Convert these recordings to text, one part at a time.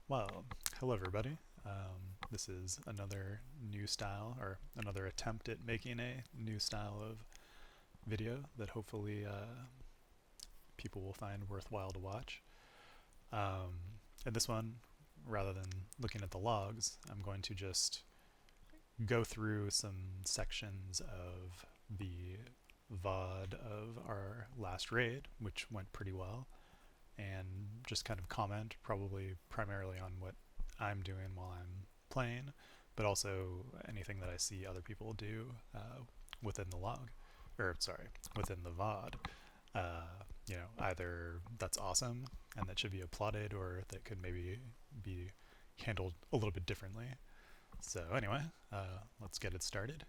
Well, hello everybody. This is another new style, or another attempt at making a new style of video that hopefully people will find worthwhile to watch. In this one, rather than looking at the logs, I'm going to just go through some sections of the VOD of our last raid, which went pretty well, and just kind of comment, probably primarily on what I'm doing while I'm playing, but also anything that I see other people do within the log, or sorry, within the VOD. Either that's awesome and that should be applauded, or that could maybe be handled a little bit differently. So anyway, let's get it started.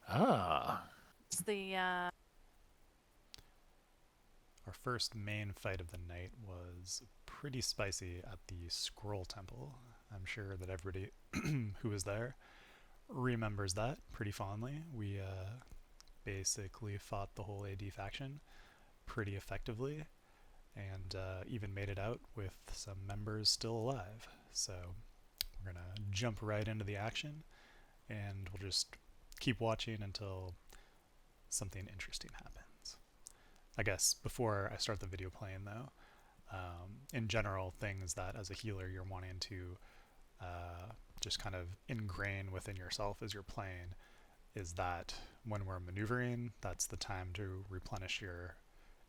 It's the Our first main fight of the night was pretty spicy at the Scroll Temple. I'm sure that everybody who was there remembers that pretty fondly. We basically fought the whole AD faction pretty effectively, and even made it out with some members still alive. So we're going to jump right into the action, and we'll just keep watching until something interesting happens. I guess before I start the video playing though, in general, things that as a healer you're wanting to just kind of ingrain within yourself as you're playing is that when we're maneuvering, that's the time to replenish your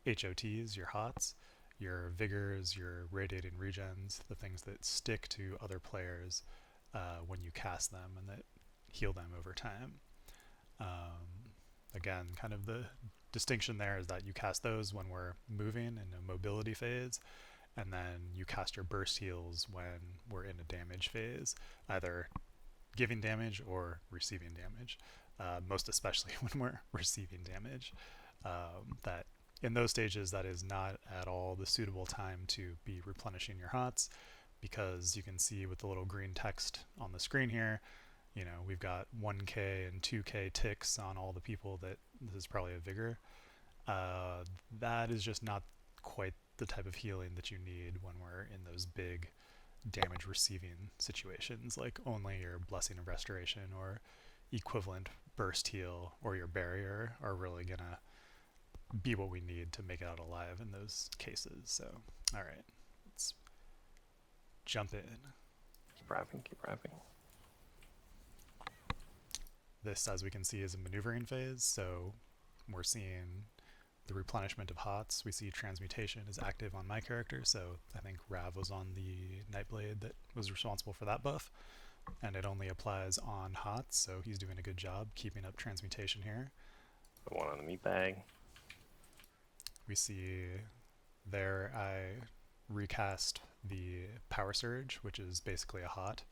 HOTs, your HOTs, your vigors, your radiating regens, the things that stick to other players when you cast them and that heal them over time. Again, kind of the distinction there is that you cast those when we're moving in a mobility phase, and then you cast your burst heals when we're in a damage phase, either giving damage or receiving damage, most especially when we're receiving damage. That in those stages, that is not at all the suitable time to be replenishing your HOTs, because you can see with the little green text on the screen here, we've got 1k and 2k ticks on all the people that this is probably a vigor. That is just not quite the type of healing that you need when we're in those big damage receiving situations, like only your Blessing of Restoration or equivalent burst heal or your barrier are really gonna be what we need to make it out alive in those cases. So alright, let's jump in. Keep wrapping. This, as we can see, is a maneuvering phase, so we're seeing the replenishment of HOTs. We see transmutation is active on my character, so I think Rav was on the Nightblade that was responsible for that buff, and it only applies on HOTs, so he's doing a good job keeping up transmutation here. The one on the meat bag. We see there I recast the Power Surge, which is basically a HOT.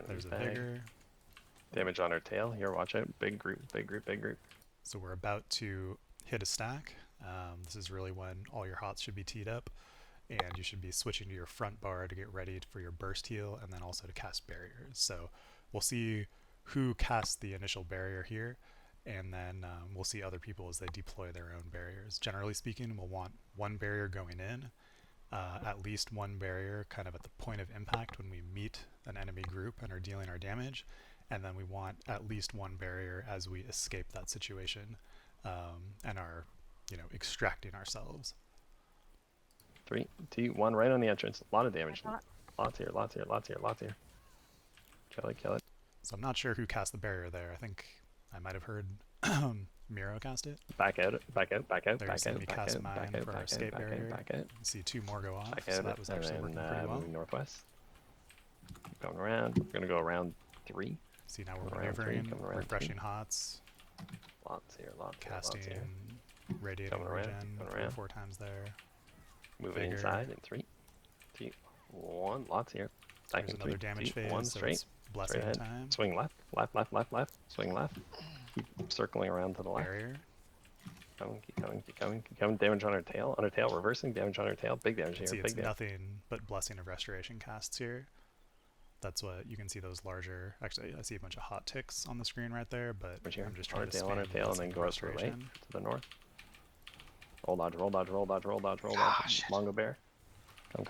There's a vigor. Damage on her tail. Here, watch out. Big group. So we're about to hit a stack. This is really when all your HOTs should be teed up, and you should be switching to your front bar to get ready for your burst heal, and then also to cast barriers. So we'll see who casts the initial barrier here, and then we'll see other people as they deploy their own barriers. Generally speaking, we'll want one barrier going in, at least one barrier kind of at the point of impact when we meet an enemy group and are dealing our damage, and then we want at least one barrier as we escape that situation and are, extracting ourselves. 3, 2, 1, right on the entrance. A lot of damage. Lots here. Kill it. So I'm not sure who cast the barrier there. I think I might have heard Miro cast it. Back out. There's me cast mine for our escape barrier. You see 2 more go off, so that was actually working pretty well. Northwest. Keep going around. We're going to go around 3. See, now we're maneuvering, refreshing HOTs. Lots here. Casting radiating regen 3 or 4 times there. Moving inside in 3, 2, 1. Lots here. There's another damage phase, 1, so straight. it's blessing time. Swing left. Swing left. Keep circling around to the left. Barrier. Keep coming. Damage on her tail. Reversing. Damage on her tail. Big damage here. See, it's nothing but Blessing of Restoration casts here. That's what you can see, those larger. Actually, I see a bunch of hot ticks on the screen right there, but I'm just trying to spam on her tail and then go up to the right, Restoration. to the north. Roll dodge, roll dodge, roll dodge, roll dodge, roll Ah, dodge. shit. Mongo bear. Come.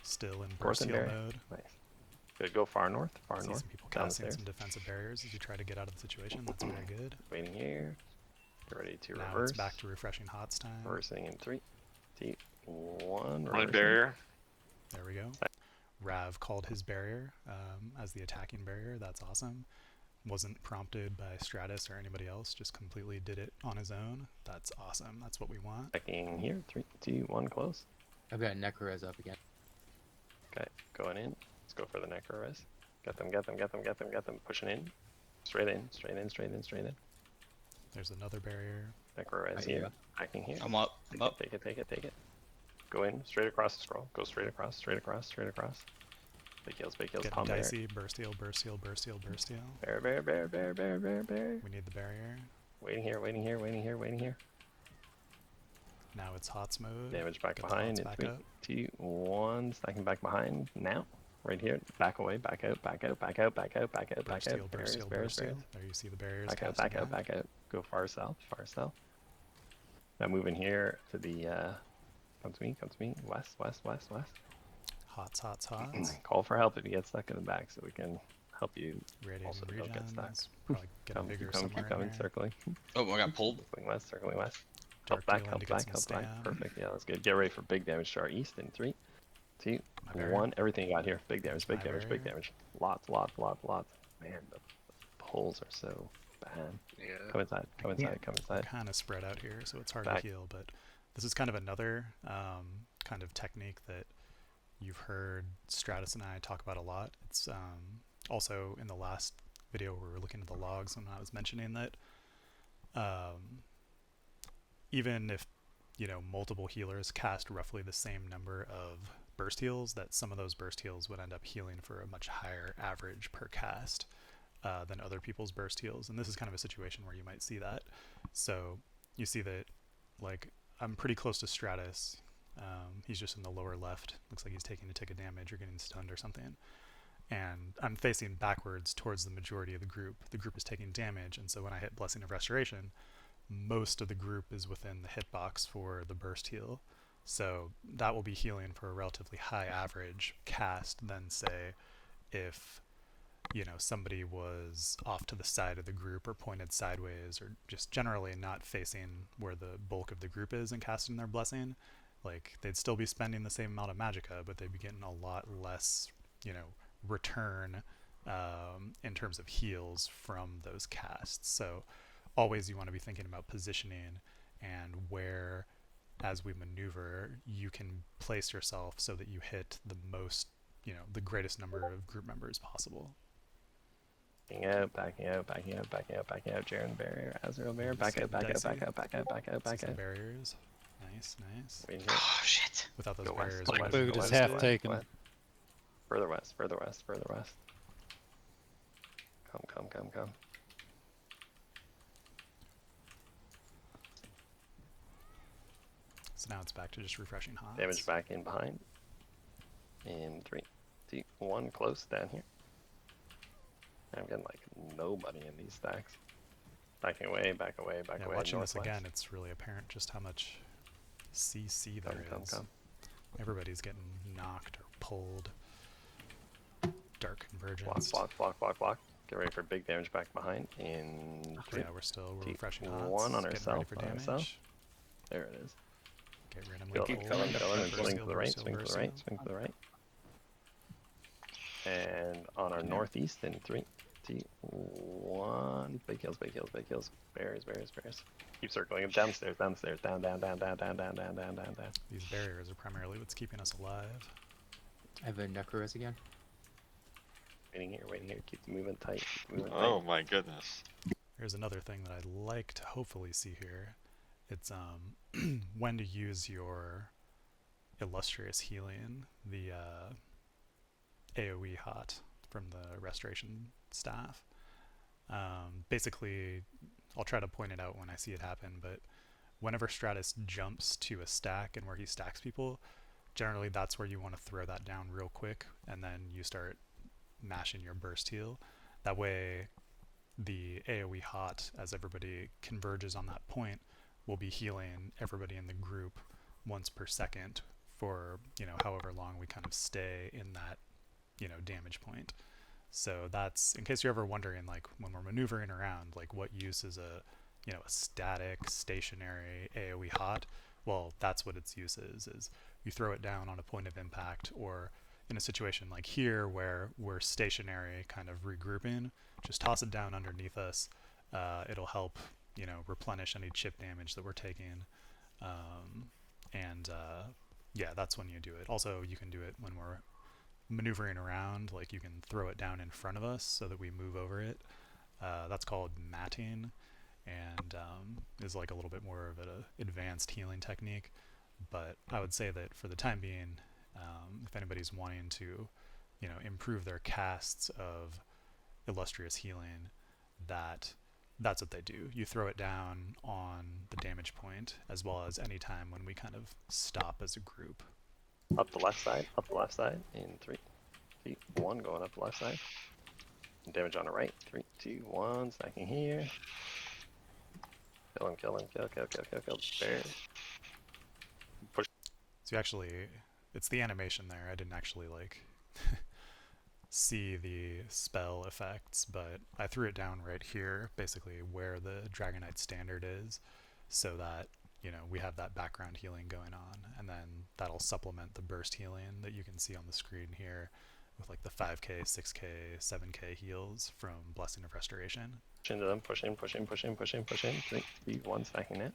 Still in Dwarf burst and heal bear. mode. Nice. Good, go far north, See some people down the casting stairs. some defensive barriers as you try to get out of the situation. That's very good. Waiting here. Get ready to Now reverse. it's back to refreshing hots time. Reversing in 3, 2, 1. My Reversing. barrier. There we go. Rav called his barrier as the attacking barrier. That's awesome. Wasn't prompted by Stratus or anybody else, just completely did it on his own. That's awesome. That's what we want. Checking here. 3, 2, 1. Close. I've got Necrorez up again. Okay, going in. Let's go for the necro res. Get them. Pushing in. Straight in. There's another barrier. Necro res Right here. here. Backing here. I'm up. I'm up. Take it. Go in. Straight across the scroll. Go straight across. Big heals. Getting Palm bear. dicey. Burst heal. Bear. We need the barrier. Waiting here. Now it's hots mode. Damage back Get the behind. hots In back 3, up. 2, 1. Stacking back behind. Now. Right here. Back away. Back out. Burst heal. There you see the barriers. Back out. Go far south. Now moving here to the come to me. West. Hots. Call for help if you get stuck in the back so we can help you. Radiating Also, don't get stuck. regions. Probably getting bigger Keep somewhere coming, in here. circling. Oh, I got pulled. Circling west. Dark Help healing to get back. some stam. Perfect. Yeah, that's good. Get ready for big damage to our east in 3, 2, My barrier. 1. Everything you got here. Big damage. My Big barrier. damage. Lots. Man, the pulls are so bad. Yeah. Come inside. We're Come kind of spread out here, so it's hard Back. to heal, but this is kind of another kind of technique that you've heard Stratus and I talk about a lot. It's also in the last video where we were looking at the logs when I was mentioning that even if multiple healers cast roughly the same number of burst heals, that some of those burst heals would end up healing for a much higher average per cast than other people's burst heals. And this is kind of a situation where you might see that. So you see that, like, I'm pretty close to Stratus. He's just in the lower left. Looks like he's taking a tick of damage or getting stunned or something. And I'm facing backwards towards the majority of the group. The group is taking damage, and so when I hit Blessing of Restoration, most of the group is within the hitbox for the burst heal. So that will be healing for a relatively high average cast than, say, if somebody was off to the side of the group or pointed sideways or just generally not facing where the bulk of the group is and casting their blessing. Like, they'd still be spending the same amount of magicka, but they'd be getting a lot less return in terms of heals from those casts. So always you want to be thinking about positioning and where, as we maneuver, you can place yourself so that you hit the most, the greatest number of group members possible. Backing out. Jaren barrier, Azrael barrier. Back out. Some barriers. Nice. Waiting here. Oh, shit. Without those Go west, barriers, go we west, wouldn't go be west, able to go do west, it. taken. west. Further west. Come. So now it's back to just refreshing hots. Damage back in behind. In 3, 2, 1. Close down here. I'm getting like nobody in these stacks. Back away. Yeah, watching this again, it's really apparent just how much CC there is. Come. Everybody's getting knocked or pulled. Dark convergence. Block. Get ready for big damage back behind. In 3, Yeah, we're 2, refreshing hots. 1 on Getting ourself. ready for damage. There it is. Get randomly Fill Keep pulled. coming, and Burst swing heal, to the right. burst heal, burst heal. Swing to the right. And on our northeast in 3, 2, 1. Big heals. Barriers. Keep circling them downstairs. Down. These barriers are primarily what's keeping us alive. I have a Necrorez again. Waiting here. Keep moving tight. Oh my goodness. Here's another thing that I'd like to hopefully see here. It's when to use your illustrious healing, the AoE hot from the restoration staff. Basically, I'll try to point it out when I see it happen, but whenever Stratus jumps to a stack and where he stacks people, generally that's where you want to throw that down real quick, and then you start mashing your burst heal. That way the AoE hot, as everybody converges on that point, will be healing everybody in the group once per second for, you know, however long we kind of stay in that, you know, damage point. So that's, in case you're ever wondering, like, when we're maneuvering around, like, what use is a, you know, a static, stationary AoE hot? Well, that's what its use is you throw it down on a point of impact, or in a situation like here where we're stationary, kind of regrouping, just toss it down underneath us. It'll help, you know, replenish any chip damage that we're taking. Yeah, that's when you do it. Also, you can do it when we're maneuvering around, like you can throw it down in front of us so that we move over it. That's called matting, and is like a little bit more of an advanced healing technique. But I would say that for the time being, if anybody's wanting to, you know, improve their casts of illustrious healing, that's what they do. You throw it down on the damage point, as well as any time when we kind of stop as a group. Up the left side, in 3, 2, 1, going up the left side. Damage on the right, 3, 2, 1, stacking here. Kill him, kill. Bear. Push. So you actually, it's the animation there. I didn't actually like see the spell effects, but I threw it down right here, basically where the Dragonite standard is, so that, you know, we have that background healing going on, and then that'll supplement the burst healing that you can see on the screen here with like the 5k, 6k, 7k heals from Blessing of Restoration. Push into them, push in. 3, 2, 1, stacking it.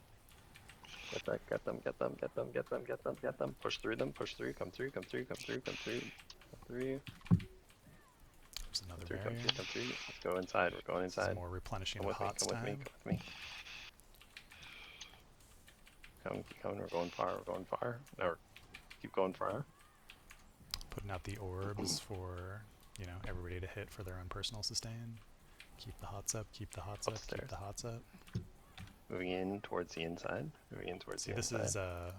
Get them. Push through them, come through. There's another Come barrier. through. Let's go inside, we're going This inside. is more replenishing Come of with hots me, time. Keep coming, we're going far. Or keep going far. Putting out the orbs for, you know, everybody to hit for their own personal sustain. Keep the hots up, keep the hots up, keep the hots up. Moving in towards the inside. See, this is, I'll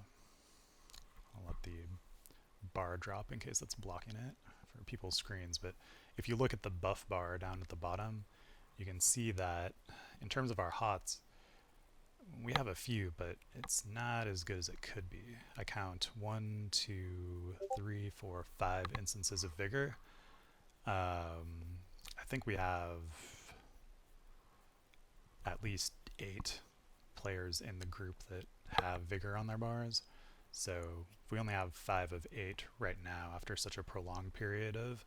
let the bar drop in case that's blocking it for people's screens, but if you look at the buff bar down at the bottom, you can see that in terms of our hots, we have a few, but it's not as good as it could be. I count 1, 2, 3, 4, 5 instances of vigor. I think we have at least 8 players in the group that have vigor on their bars. So if we only have 5 of 8 right now after such a prolonged period of,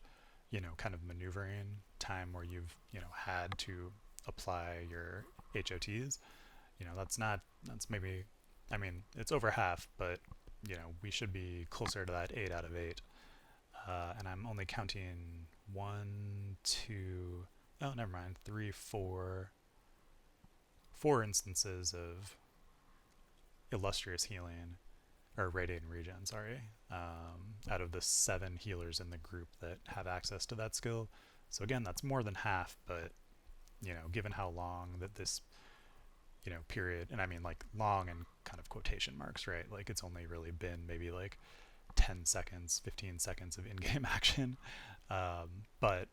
you know, kind of maneuvering time where you've, you know, had to apply your HOTs, you know, that's maybe, I mean, it's over half, but, you know, we should be closer to that 8 out of 8. And I'm only counting 1, 2, oh, never mind, 3, 4 instances of illustrious healing, or radiant regen, sorry, out of the 7 healers in the group that have access to that skill. So again, that's more than half, but, you know, given how long that this, you know, period, and I mean like long and kind of quotation marks, right? Like it's only really been maybe like 10 seconds, 15 seconds of in-game action. But,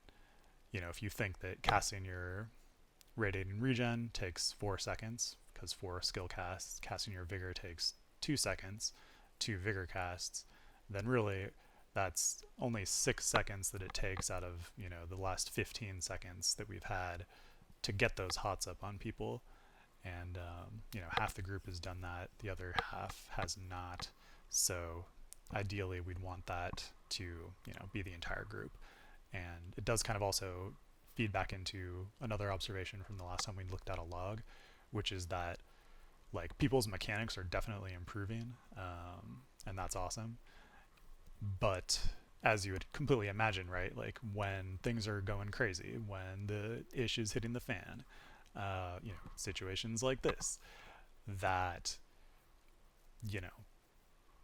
you know, if you think that casting your radiating regen takes 4 seconds, because 4 skill casts, casting your vigor takes 2 seconds, 2 vigor casts, then really that's only 6 seconds that it takes out of, you know, the last 15 seconds that we've had to get those hots up on people. And, you know, half the group has done that, the other half has not. So ideally we'd want that to, you know, be the entire group. And it does kind of also feed back into another observation from the last time we looked at a log, which is that, like, people's mechanics are definitely improving, and that's awesome. But as you would completely imagine, right, like when things are going crazy, when the ish is hitting the fan, you know, situations like this, that, you know,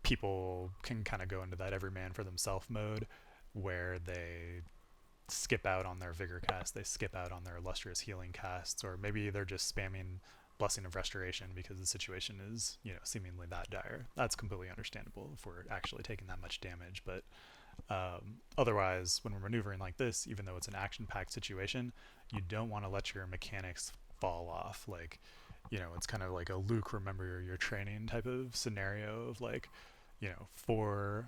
people can kind of go into that every man for themselves mode where they skip out on their vigor cast, they skip out on their illustrious healing casts, or maybe they're just spamming Blessing of Restoration because the situation is, you know, seemingly that dire. That's completely understandable if we're actually taking that much damage, but otherwise, when we're maneuvering like this, even though it's an action-packed situation, you don't want to let your mechanics fall off. Like, you know, it's kind of like a Luke, remember your training type of scenario of like, you know, 4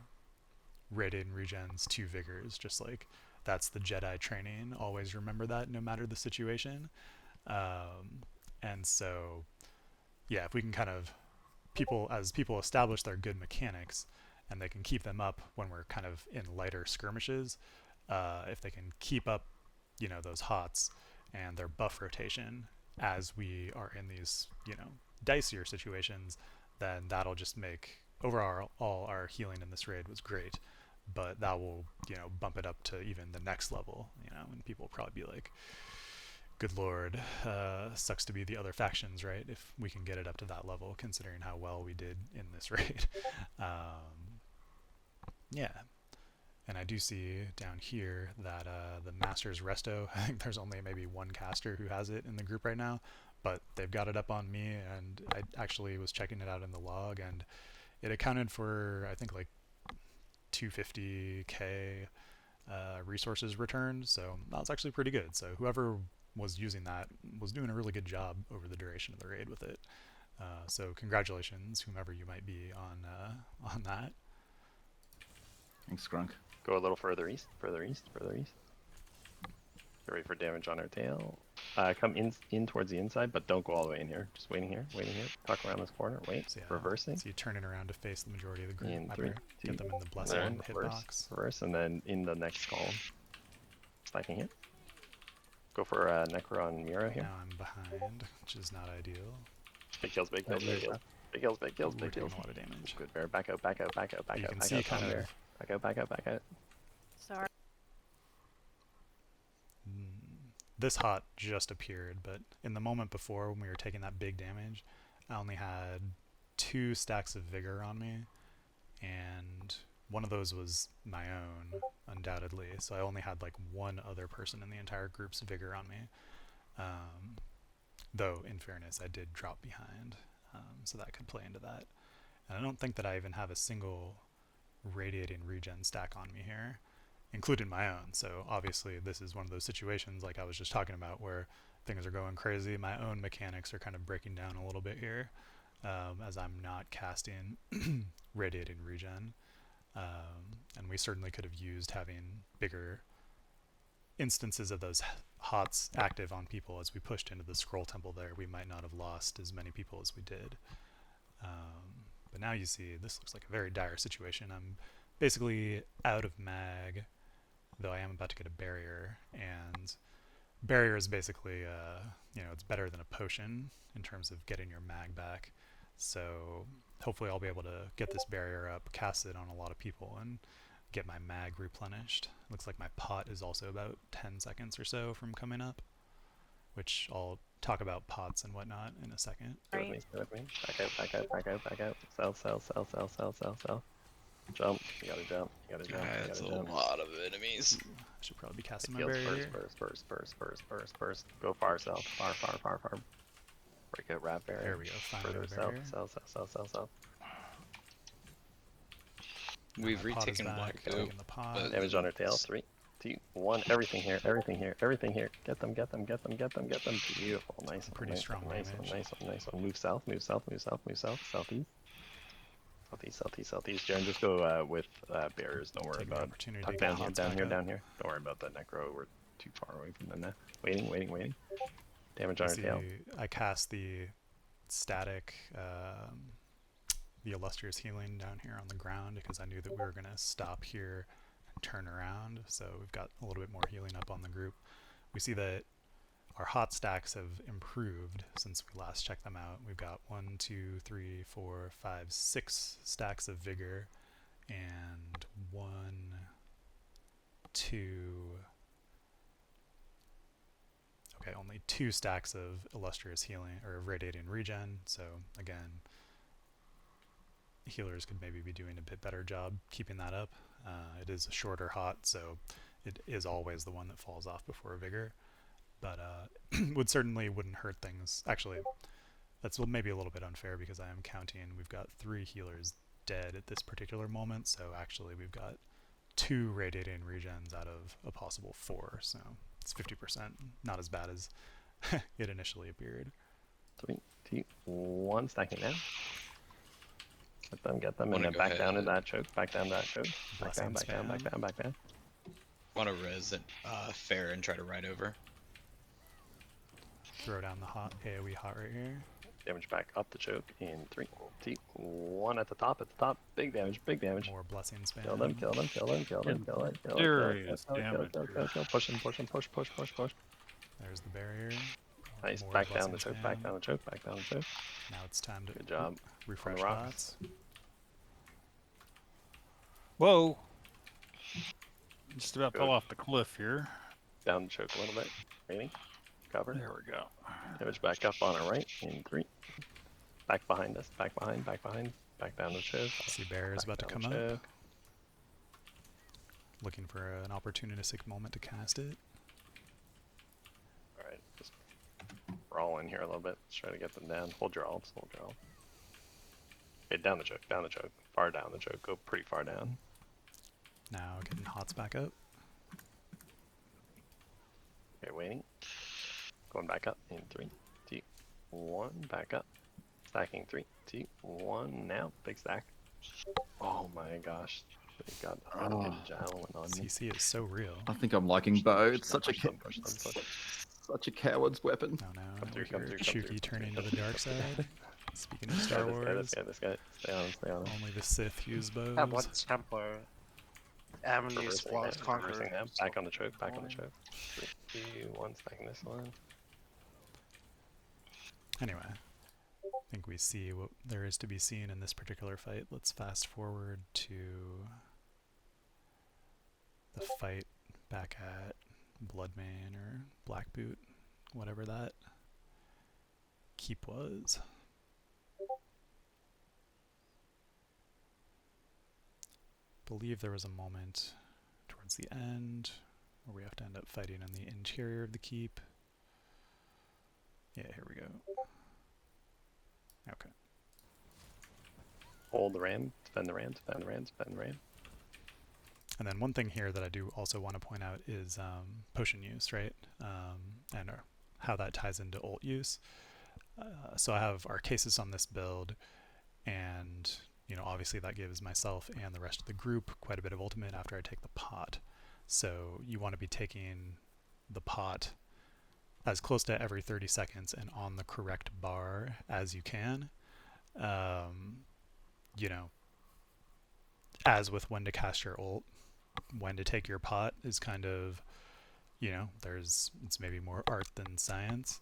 radiant regens, 2 vigors, just like that's the Jedi training. Always remember that no matter the situation. And so, yeah, if we can kind of as people establish their good mechanics and they can keep them up when we're kind of in lighter skirmishes, if they can keep up, you know, those hots and their buff rotation as we are in these, you know, dicier situations, then that'll just make overall all our healing in this raid was great, but that will, you know, bump it up to even the next level, you know, and people will probably be like, good lord, sucks to be the other factions, right? If we can get it up to that level, considering how well we did in this raid. Yeah. And I do see down here that the Master's Resto, I think there's only maybe 1 caster who has it in the group right now, but they've got it up on me, and I actually was checking it out in the log, and it accounted for, I think, like 250k resources returned, so that was actually pretty good. So whoever was using that was doing a really good job over the duration of the raid with it. So congratulations, whomever you might be on that. Thanks, Grunk. Go a little further east, further east, further east. Get ready for damage on our tail. Come in towards the inside, but don't go all the way in here. Just waiting here, waiting here. Tuck around this corner. Wait, So yeah, reversing. so you turn it around to face the majority of the group. In My 3, bad. 2, Get them in the blessed 1, hitbox. reverse, and then in the next column. Stacking it. Go for Necro on Mira here. Now I'm behind, which is not ideal. Big kills, big kills, big kills. Big kills, big kills, We're big taking kills. a lot of damage. Good bear. Back out, back out, back out, back You out, can back see out. kind of Back out, back out, back out. Sorry. this hot just appeared, but in the moment before when we were taking that big damage, I only had 2 stacks of vigor on me, and one of those was my own, undoubtedly, so I only had like 1 other person in the entire group's vigor on me. Though, in fairness, I did drop behind, so that could play into that. And I don't think that I even have a single radiating regen stack on me here, including my own. So obviously this is one of those situations like I was just talking about where things are going crazy. My own mechanics are kind of breaking down a little bit here, as I'm not casting radiating regen. And we certainly could have used having bigger instances of those hots active on people as we pushed into the scroll temple there. We might not have lost as many people as we did. But now you see this looks like a very dire situation. I'm basically out of mag, though I am about to get a barrier, and barrier is basically you know, it's better than a potion in terms of getting your mag back. So hopefully I'll be able to get this barrier up, cast it on a lot of people, and get my mag replenished. Looks like my pot is also about 10 seconds or so from coming up, which I'll talk about pots and whatnot in a second. Stay with me, stay with me. Back out, back out, back out, back out. South, south, south, south, south, south, south. Jump. You gotta jump. You gotta jump. You That's a gotta jump. lot of enemies. I should probably be casting my Kills barrier here. first. Go far south. Far, far, far, far. Break out rat barrier. There we go, finally Further a south, barrier. south, south, south, south, south. We've My pot is retaken back, Black taking Oak. the pot. but- Damage on her tail. 3, 2, 1. Everything here, everything here, everything here. Get them, get them, get them, get them, get them. Beautiful. Nice one. Pretty nice strong one, nice damage. one, nice one, nice one. Move south, move south, move south, move south. Southeast. Southeast, southeast, southeast. Jaren, just go with barriers. Don't worry Taking the about opportunity tuck to down get here, hots down back here, up. down here. Don't worry about that necro. We're too far away from the net. Waiting, waiting, waiting. Damage on her See, tail. I cast the static, the illustrious healing down here on the ground because I knew that we were going to stop here and turn around. So we've got a little bit more healing up on the group. We see that our hot stacks have improved since we last checked them out. We've got 1, 2, 3, 4, 5, 6 stacks of vigor and 1, 2. Okay, only 2 stacks of illustrious healing or radiating regen. So again, healers could maybe be doing a bit better job keeping that up. It is a shorter hot, so it is always the one that falls off before vigor. But wouldn't hurt things. Actually, that's maybe a little bit unfair because I am counting. We've got 3 healers dead at this particular moment, so actually we've got 2 radiating regens out of a possible 4. So it's 50%, not as bad as it initially appeared. 3, 2, 1. Stacking now. Get them, and Wanna then go back down ahead. into that choke. Back down to that choke. Back down, Blessing back down, back spam. down, back down. Want to res it fair and try to ride over. Throw down the hot AoE hot right here. Damage back up the choke in 3, 2, 1 at the top. At the top. Big damage. Big damage. More blessing spam. Kill them. Kill them. Kill them. Kill them. Kill them. Kill them. Serious Kill damage. kill. Push them. Push them. Push. Push. Push. Push. There's the barrier. Nice. More Back down the blessing choke. Back spam. down the choke. Back down the choke. Now it's time to Good job. refresh rocks. dots. Whoa! Just about Good. fell off the cliff here. Down the choke a little bit. Waiting. Cover. There we go. Damage back up on our right in 3. Back behind us. Back behind. Back behind. Back down the choke. See barrier's Back about to down come the up. choke. Looking for an opportunistic moment to cast it. Alright. Just roll in here a little bit. Let's try to get them down. Hold your ults. Hold your ult. Okay, down the choke. Down the choke. Far down the choke. Go pretty far down. Now getting hots back up. Okay, waiting. Going back up in 3, 2, 1. Back up. Stacking 3, 2, 1. Now, big stack. Oh my gosh. They got a fucking javelin on me. CC is so real. I think I'm liking bow. It's such a Push them, push them, push them. such a coward's weapon. Oh no, Come through, we come hear through, come through, Shuki come turning through, to come the dark through. side. Speaking of Star Wars, This guy. Stay on him, stay on him. only the Sith use bows. At what Templar? Avenues, Reversing Flaws, them, Conqueror. reversing them. Back on the choke, back on the choke. 3, 2, 1. Stacking this one. Anyway, I think we see what there is to be seen in this particular fight. Let's fast forward to the fight back at Bloodmane or Black Boot, whatever that keep was. Believe there was a moment towards the end where we have to end up fighting in the interior of the keep. Yeah, here we go. Okay. Hold the ram, defend the ram, defend the ram, defend the ram. And then one thing here that I do also want to point out is potion use, right? And how that ties into ult use. So I have Arkasis on this build, and you know, obviously that gives myself and the rest of the group quite a bit of ultimate after I take the pot. So you want to be taking the pot as close to every 30 seconds and on the correct bar as you can. You know, as with when to cast your ult, when to take your pot is kind of, you know, it's maybe more art than science.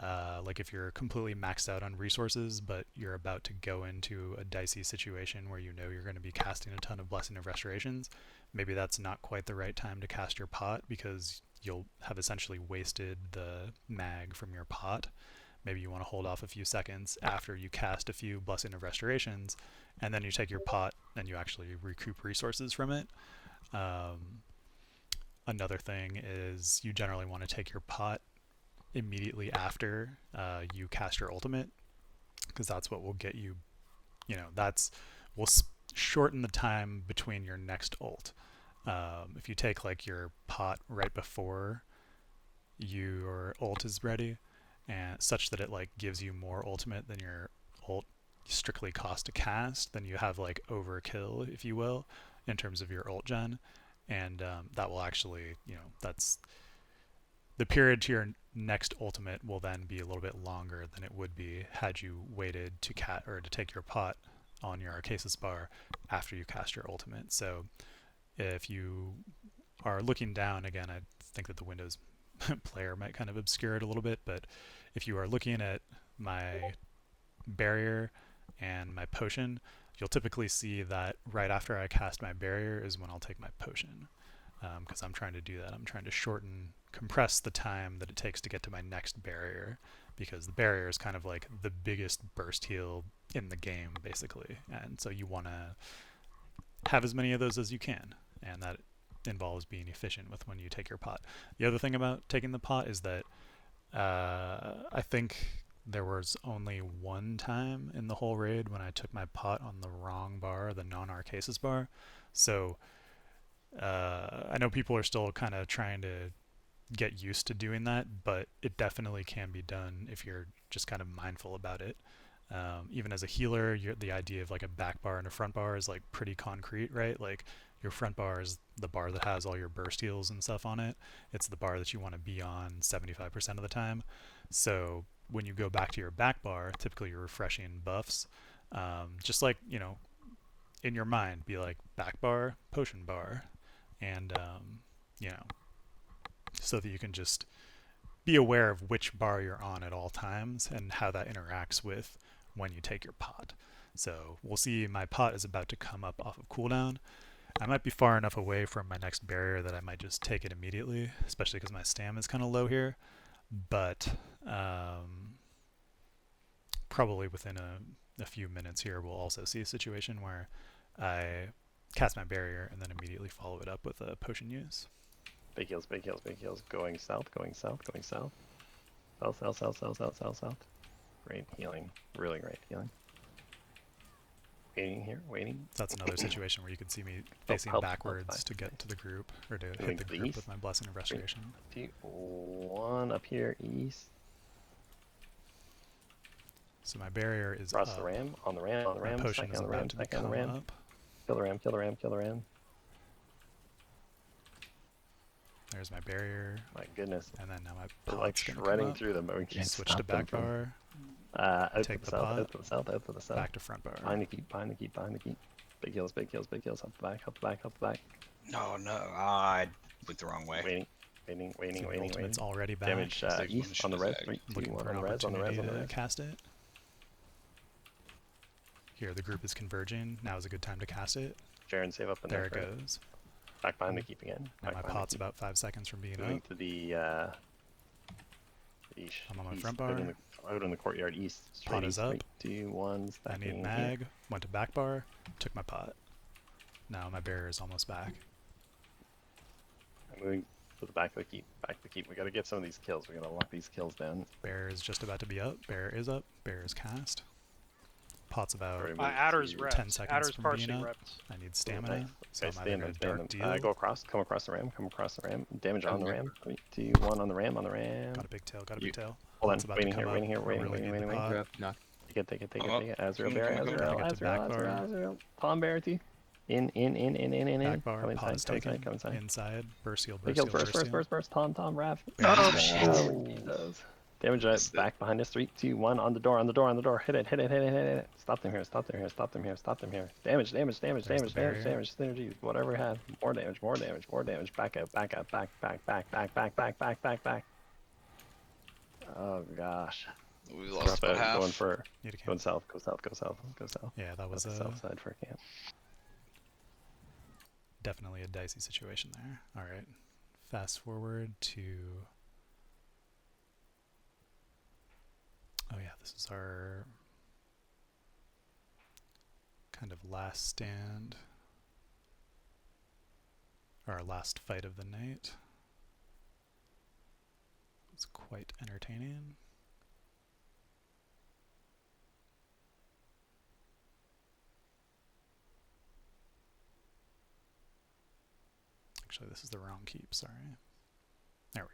Like if you're completely maxed out on resources, but you're about to go into a dicey situation where you know you're going to be casting a ton of Blessing of Restorations, maybe that's not quite the right time to cast your pot because you'll have essentially wasted the mag from your pot. Maybe you want to hold off a few seconds after you cast a few Blessing of Restorations, and then you take your pot and you actually recoup resources from it. Another thing is you generally want to take your pot immediately after you cast your ultimate, because that's what will get you, you know, will shorten the time between your next ult. If you take like your pot right before your ult is ready, and such that it like gives you more ultimate than your ult strictly cost to cast, then you have like overkill, if you will, in terms of your ult gen, and that will actually, you know, that's the period to your next ultimate will then be a little bit longer than it would be had you waited to take your pot on your Arkasis bar after you cast your ultimate. So if you are looking down, again, I think that the Windows player might kind of obscure it a little bit, but if you are looking at my barrier and my potion, you'll typically see that right after I cast my barrier is when I'll take my potion, because I'm trying to do that. I'm trying to compress the time that it takes to get to my next barrier, because the barrier is kind of like the biggest burst heal in the game, basically, and so you want to have as many of those as you can, and that involves being efficient with when you take your pot. The other thing about taking the pot is that I think there was only one time in the whole raid when I took my pot on the wrong bar, the non-Arkasis bar. So I know people are still kind of trying to, get used to doing that, but it definitely can be done if you're just kind of mindful about it. Even as a healer, the idea of like a back bar and a front bar is like pretty concrete, right? Like your front bar is the bar that has all your burst heals and stuff on it. It's the bar that you want to be on 75% of the time. So when you go back to your back bar, typically you're refreshing buffs. Just like, you know, in your mind, be like back bar, potion bar, and you know, so that you can just be aware of which bar you're on at all times and how that interacts with when you take your pot. So we'll see my pot is about to come up off of cooldown. I might be far enough away from my next barrier that I might just take it immediately, especially because my stam is kind of low here. But probably within a few minutes here, we'll also see a situation where I cast my barrier and then immediately follow it up with a potion use. Big heals, big heals, big heals. Going south, going south, going south. South, south, south, south, south, south, south. Great healing. Really great healing. Waiting here, waiting. That's another situation where you can see me facing help, backwards to get to the group, or to Moving hit the to the group east. with my Blessing of Restoration. 2, 1 up here, east. So my barrier is Cross up. the ram, on the ram, on the My ram, potion second is on the about ram, to second on the become ram. up. Kill the ram, kill the ram, kill the ram. There's my barrier, My goodness. and then now my We're like pot's gonna shredding come up. through them, but we can't Switch to stop them back from bar, out to take the the south, pot, out to the south, out to the south. back to front bar. Behind the keep, behind the keep, behind the keep. Big heals, big heals, big heals. Up the back, up the back, up the back. No, no, I went the wrong way. Waiting, waiting, waiting, So the waiting, ultimate's waiting. already back. Damage Zig east on the one res. zag. 3, 2, Looking 1 for on an the res, on the res, opportunity on the to res. cast it. Here, the group is converging. Now is a good time to cast it. Jaren, save up in There there. it goes. Back behind the keep again. Now Back my behind the pot's keep. about 5 seconds from being Moving up. to the east. I'm on my east, front out in bar. out in the courtyard east. Straight Pot is east. up. 3, 2, 1. I need Stacking here. mag. Went to back bar. Took my pot. Now my barrier is almost back. I'm moving to the back of the keep. Back of the keep. We gotta get some of these kills. We gotta lock these kills down. Barrier is just about to be up. Barrier is up. Barrier is cast. Pot's about Already My moved adder's to- 10 repped. seconds Adder's from being partially up. repped. I need Ooh, stamina, nice. so Okay, I'm either stand going them, to stand dark them. deal. Go across. Come across the ram. Come across the ram. Damage on the here. ram. 3, 2, 1 on the ram. On the ram. Got a big tail. Got a You- big tail. Hold Pot's on. about Waiting to come here. up. Waiting here. I Waiting. really Waiting. need Waiting. the Waiting. pot. Grab, knock. Take it. Take it. Take it. I'm Take it. Azrael bear. I'm coming, Azrael. gotta get to Azrael. back bar. Azrael. Azrael. Tom bear to you. In. Back bar. Come inside. Pot's Come taken. inside. Come inside. Inside. Burst heal. Big Burst heals. heal. Burst. Tom. Rav. Oh, shit. Jesus. Damage Missed it. back behind us. 3, 2, 1 on the door. Hit it. Stop them here. Damage. There's the barrier. Synergy. Whatever we have. More damage. Back up. Back. Oh gosh. We lost about half. Going for. Need a camp. Going south. Go south. Yeah, that was the south side for a camp. definitely a dicey situation there. All right. Fast forward to. Oh yeah, this is our kind of last stand, or our last fight of the night. It's quite entertaining. Actually, this is the wrong keep, sorry. There we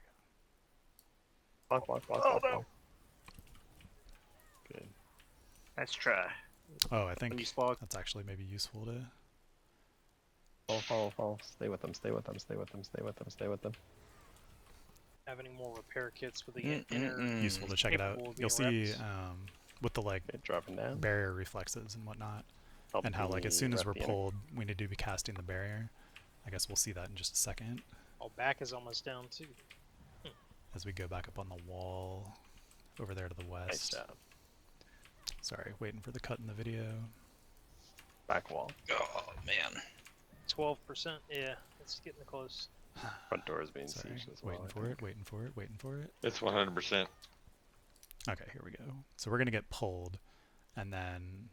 go. Block. Good. Nice try. Oh, I When think you spawn, that's actually maybe useful to... Fall. Stay with them. have any more repair kits with the Mm-mm-mm. useful to check it out. capable of You'll being see reps. with the like Okay, dropping down. barrier reflexes and whatnot, Help and how like as me soon as rep we're the enemy. pulled, we need to be casting the barrier. I guess we'll see that in just a second Oh, back is almost down too. as we go back up on the wall over there to the Nice west. job. Sorry, waiting for the cut in the video. Back wall. Oh man. 12%. Yeah, it's getting close. Front door is being Sorry, sieged as well. waiting for it. It's 100%. Okay, here we go. So we're gonna get pulled, and then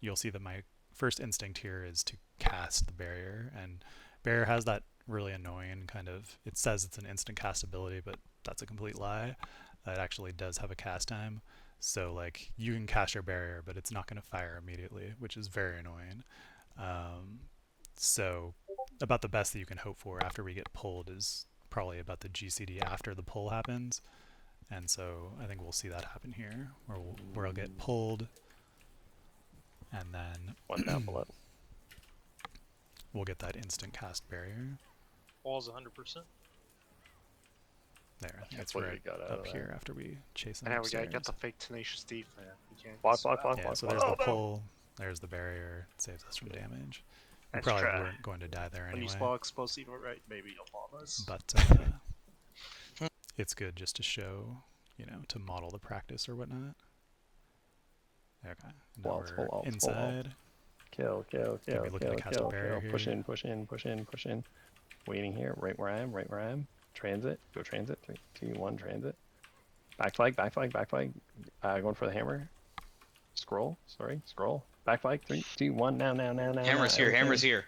you'll see that my first instinct here is to cast the barrier, and barrier has that really annoying kind of, it says it's an instant cast ability, but that's a complete lie. It actually does have a cast time. So like you can cast your barrier, but it's not going to fire immediately, which is very annoying. So about the best that you can hope for after we get pulled is probably about the GCD after the pull happens. And so I think we'll see that happen here, where I'll get pulled, and then One down below. we'll get that instant cast barrier. Wall's 100%. There, I think that's what right we got out up of that. here after we chase them And now we gotta upstairs. get the fake tenacious thief there. You can't Block, miss block, that. block, Yeah, block, so block. there's the Oh, no. pull, there's the barrier, it saves us from damage. We Let's probably try. weren't going to die there When you anyway, spell explosive right, maybe you'll follow us. but it's good just to show, you know, to model the practice or whatnot. Okay, now Waltz, we're full waltz, full inside. Kill, kill, Gonna kill, be looking kill, to cast a kill, barrier kill. Push here. in, push in, push in, push in. Waiting here, right where I am, right where I am. Transit, go transit. 3, 2, 1, transit. Back flag, back flag, back flag. Going for the hammer. Scroll, sorry, scroll. Back flag, 3, 2, 1, now. Hammer's here. everything. Hammer's here.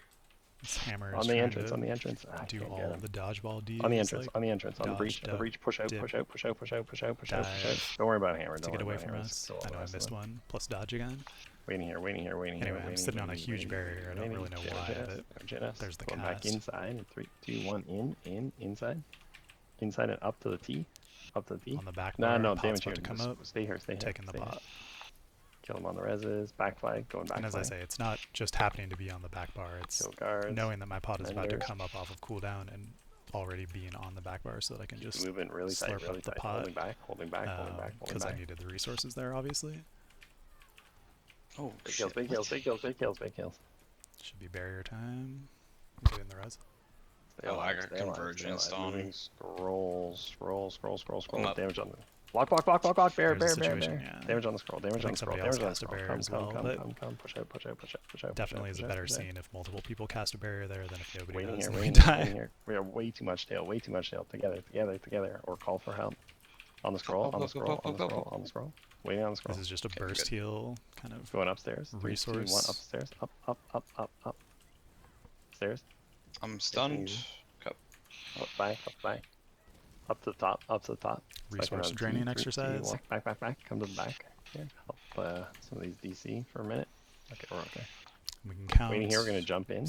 This hammer On is the trying entrance, to on the entrance. I do can't get all him. the dodgeball deals. On the entrance, like, on the entrance, on the dodge, breach, duck, push out, dip, push out, push out, push out, push out, push out, push out. dive Don't worry about hammer. to Don't get worry away about from hammer. us. Kill all I the know I rest of missed them. one, plus dodge again. Waiting here, waiting here, waiting Anyway, here. I'm sitting on a huge barrier. I don't really know why, but there's the Going back cast. inside. In 3, 2, 1, inside. Inside and up to the T. Up to the T. On the back No, bar, no, pot's damage about here. to come Just up, stay here, stay here. taking the stay here. bot. Kill him on the reses. Back flag, going back And as I flag. say, it's not just happening to be on the back bar, it's Kill guards. knowing that my pot is about to Defenders. come up off of cooldown and already being on the back bar so that I can just Moving really tight, slurp really up the tight. pot, Holding back, holding back, holding back, holding because I back. needed the resources there, obviously. Oh, Big shit. kills, big kills, big kills, big kills, big kills. Should be barrier time. Get in the res. Stay Oh, I alive, got stay alive, stay convergence alive. on. Moving, scroll. I'm up. Damage on the block. Bear. There's the situation, yeah. Damage on the scroll. Damage I on think the scroll. somebody else Damage on the cast a scroll. barrier as well, but Come. Push out. Definitely is a better push out. scene if multiple people cast a barrier there than if nobody Waiting does here, and we waiting die. here. We have way too much tail. Together. Or call for help. On the scroll. On the scroll. Waiting on the scroll. This is just a Okay, burst good. heal kind of Going upstairs. 3, 2, 1, resource. upstairs. Up. Stairs. I'm stunned. Cup. Up back. Up to the top. Second resource round, draining 2, 3, 2, exercise. 1. Back. Come to the back. Here. Help some of these DC for a minute. Okay, we're okay. We can count. Waiting here, we're gonna jump in. I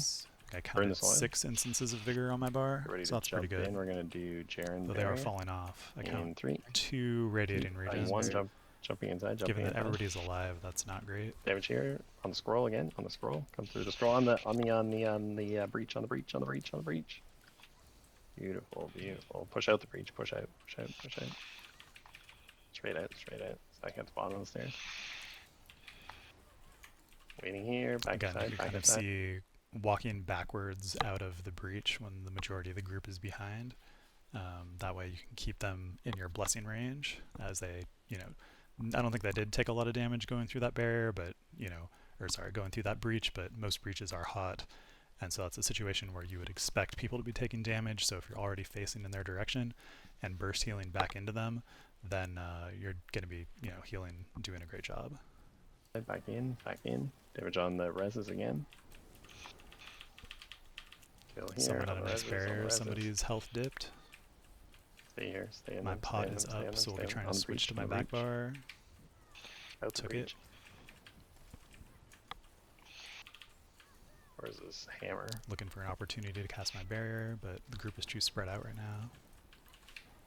Burn counted the soil. 6 instances of vigor on my bar, We're ready so to that's pretty jump good. in. We're gonna do Jaren Though they are barrier. falling off. I In count 3, 2 radiating 2, regions. 1. Jumping inside. Given that inside. everybody's alive, that's not great. Damage here on the scroll again. On the scroll. Come through the scroll on the breach. On the breach. Beautiful. Push out the breach. Push out. Straight out. Second at the bottom of the stairs. Waiting here. Back Again, inside. you Back kind of inside. see walking backwards out of the breach when the majority of the group is behind. That way you can keep them in your blessing range as they, you know, I don't think they did take a lot of damage going through that barrier, but, you know, going through that breach, but most breaches are hot. And so that's a situation where you would expect people to be taking damage. So if you're already facing in their direction and burst healing back into them, then you're going to be, you know, healing, doing a great job. Back in. Damage on the reses again. Kill here. Someone on at a the nice reses, on barrier, the reses. somebody's health dipped. Stay here. Stay in My them, pot stay in is them, stay in up, them, so we'll stay be in them. trying On to the switch breach, to my on the back breach. bar. Out the Took it. breach. Where's this hammer? Looking for an opportunity to cast my barrier, but the group is too spread out right now.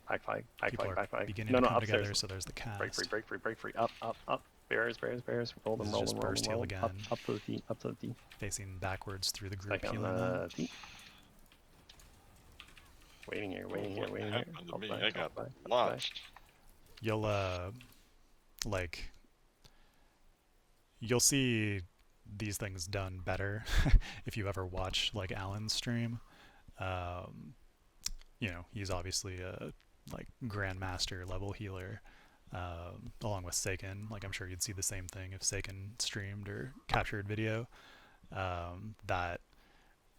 Back flag. People are beginning No, to no, come upstairs. together, so there's the cast. Break free. Up. Barriers. Roll them, This is roll just them. burst heal again. Up to the T. Facing backwards through the group, Second healing on them. the T. Waiting here. What happened to Up me? back, I up got back. launched. You'll you'll see these things done better if you ever watch like Alan's stream. You know, he's obviously a like grandmaster level healer, along with Seiken. Like I'm sure you'd see the same thing if Seiken streamed or captured video. That,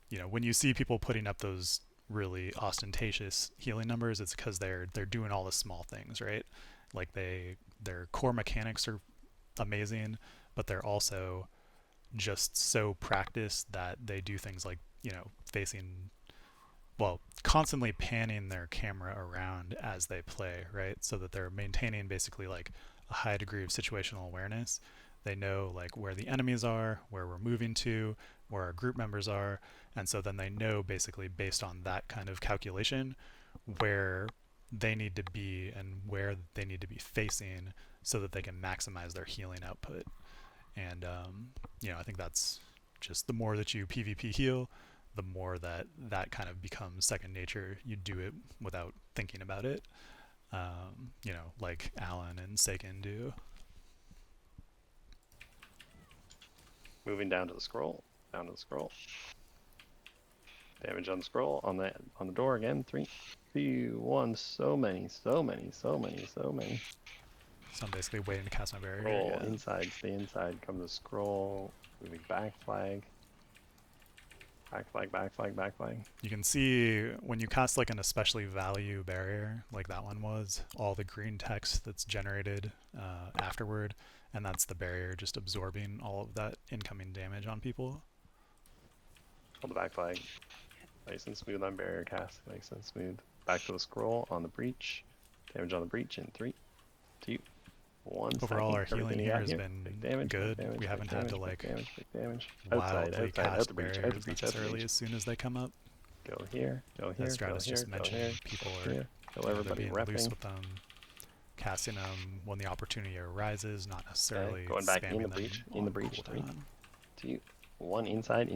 you know, when you see people putting up those really ostentatious healing numbers, it's because they're doing all the small things, right? Like their core mechanics are amazing, but they're also just so practiced that they do things like, you know, constantly panning their camera around as they play, right? So that they're maintaining basically like a high degree of situational awareness. They know like where the enemies are, where we're moving to, where our group members are, and so then they know basically based on that kind of calculation where they need to be and where they need to be facing so that they can maximize their healing output. And you know, I think that's just the more that you PvP heal, the more that that kind of becomes second nature. You do it without thinking about it, you know, like Alan and Sagan do. Moving down to the scroll. Down to the scroll. Damage on the scroll. On the door again. 3, 2, 1. So many. So I'm basically waiting to cast my barrier. Scroll Yeah. inside. Stay inside. Come to the scroll. Moving back flag. Back flag. You can see when you cast like an especially value barrier, like that one was, all the green text that's generated afterward, and that's the barrier just absorbing all of that incoming damage on people. Hold the back flag. Nice and smooth on barrier cast. Nice and smooth. Back to the scroll on the breach. Damage on the breach in 3, 2, 1. Overall, our Stacking healing everything you here got has here. been Big damage, good. big damage, We big haven't had to damage, like big damage. wildly Outside, cast the breach, barriers out the breach. necessarily as soon as they come up. Go here, As Stratus go here, just go mentioned, here, people go are here. Kill they're everybody being loose repping. with them, casting them when the opportunity arises, not necessarily Going back spamming in the them breach, on three, cooldown. 2, 1. Inside.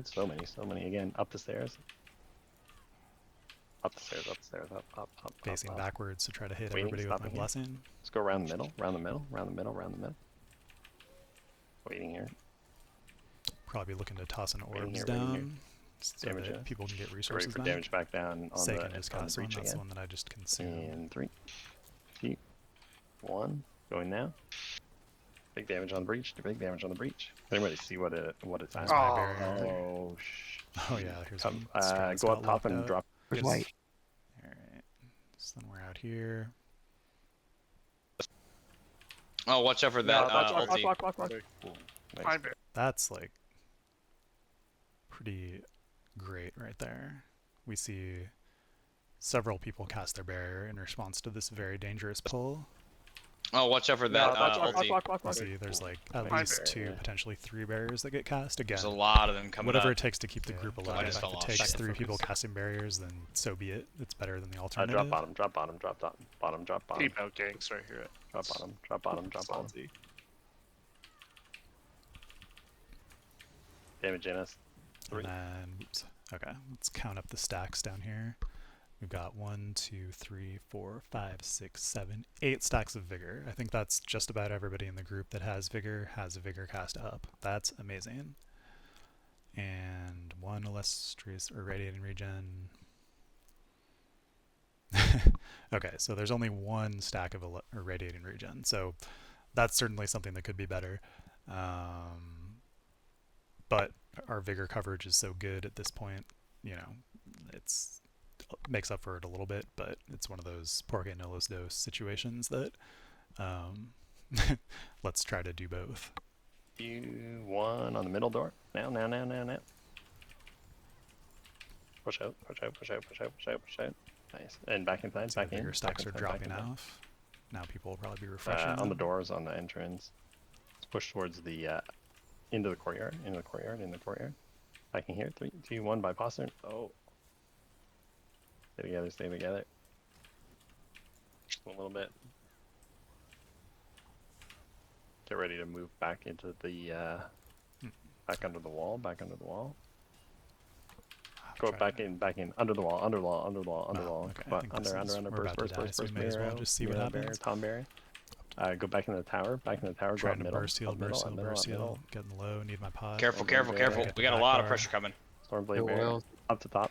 So many again. Up the stairs. Up, Facing up. backwards to try to hit Waiting, everybody with my stopping here. blessing. Let's go around the middle. Waiting here. Probably looking to toss an Waiting orbs here, waiting here. down so Damage that us. people can get Get ready resources for back. damage back down on Sagan just the cast one. breach That's the again. one that I just consumed. In 3, 2, 1. Going now. Big damage on the breach. Anybody see what it's at? There's my Oh, barrier. Oh, sh. Oh yeah, here's Come, one. Stratus go got up top locked and out. drop. Where's Yes. white? Alright. So then we're out here. Oh, watch out for that ulti. Block. Sorry. Nice. Fine, bear. That's like pretty great right there. We see several people cast their barrier in response to this very dangerous pull. Oh, watch out for that ulti. You see there's like at Fine least barrier, 2, yeah. potentially 3 barriers that get cast. Again, There's a lot of them coming whatever up. it takes to keep the group Yeah. alive. I just If fell it off. takes Second 3 people focus. casting barriers, then so be it. It's better than the alternative. Drop bottom. Drop bottom. Keep out gangs right here. Drop bottom. Salty. Damage in us. 3. And then, oops. Okay, let's count up the stacks down here. We've got 1, 2, 3, 4, 5, 6, 7, 8 stacks of vigor. I think that's just about everybody in the group that has a vigor cast up. That's amazing. And 1 illustrious or radiating regen. Okay, so there's only 1 stack of radiating regen, so that's certainly something that could be better. But our vigor coverage is so good at this point, you know, it's makes up for it a little bit, but it's one of those porque no los dos situations that let's try to do both. 2, 1 on the middle door. Now. Push out. Nice. And back inside. So Back the in. vigor back stacks are inside, dropping back inside. off. Now people will probably be refreshing On the them. doors, on the entrance. Let's push towards the into the courtyard. Backing here. 3, 2, 1 by posture. Oh. Stay together. Just a little bit. Get ready to move back into the back under the wall. Go Try back to- in, under the wall. okay, I think this is- Under, we're about to die, so we may as well just see what happens. Tom Barry. Go back in the tower. Go Trying up to middle. burst heal, up middle, burst up heal, middle, burst up heal. middle. Getting low, need my pot. Careful. Get the We got a back lot of bar. pressure coming. Stormblade No barrier. oils. Up to top.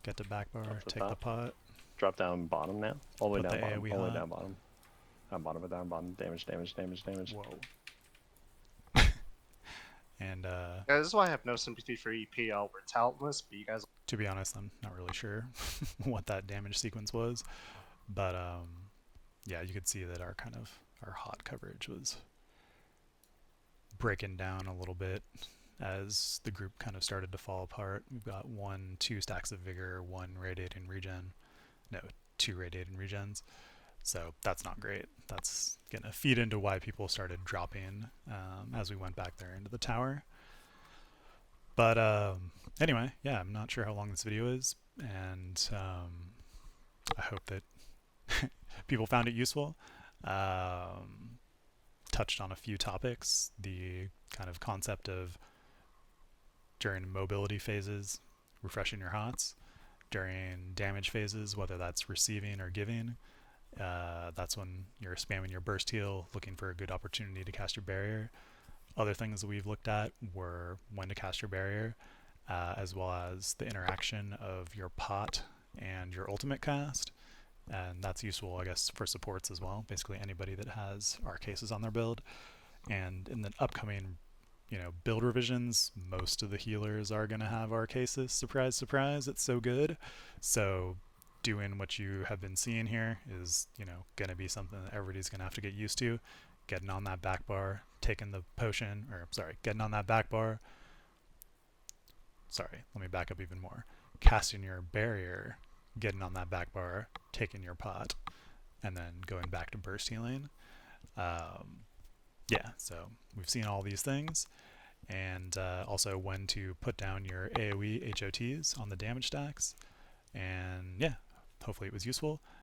Get to back bar, Up to take the top. pot. Drop down bottom now. All the way Put down the bottom. AoE All the way on. down bottom. Down bottom. Damage. Whoa. And Yeah, this is why I have no sympathy for EPL. We're talentless, but you guys. to be honest, I'm not really sure what that damage sequence was, but yeah, you could see that our hot coverage was breaking down a little bit as the group kind of started to fall apart. We've got 2 stacks of vigor, 1 radiating regen, no, 2 radiating regens. So that's not great. That's gonna feed into why people started dropping as we went back there into the tower. But anyway, yeah, I'm not sure how long this video is, and I hope that people found it useful. Touched on a few topics, the kind of concept of during mobility phases, refreshing your hots, during damage phases, whether that's receiving or giving. That's when you're spamming your burst heal, looking for a good opportunity to cast your barrier. Other things that we've looked at were when to cast your barrier, as well as the interaction of your pot and your ultimate cast. And that's useful, I guess, for supports as well. Basically anybody that has Arkasis on their build. And in the upcoming, build revisions, most of the healers are going to have Arkasis. Surprise, surprise, it's so good. So doing what you have been seeing here is, going to be something that everybody's going to have to get used to. Getting on that back bar, taking the potion, getting on that back bar. Sorry, let me back up even more. Casting your barrier, getting on that back bar, taking your pot, and then going back to burst healing. Yeah, so we've seen all these things, and also when to put down your AoE HOTs on the damage stacks. And yeah, hopefully it was useful.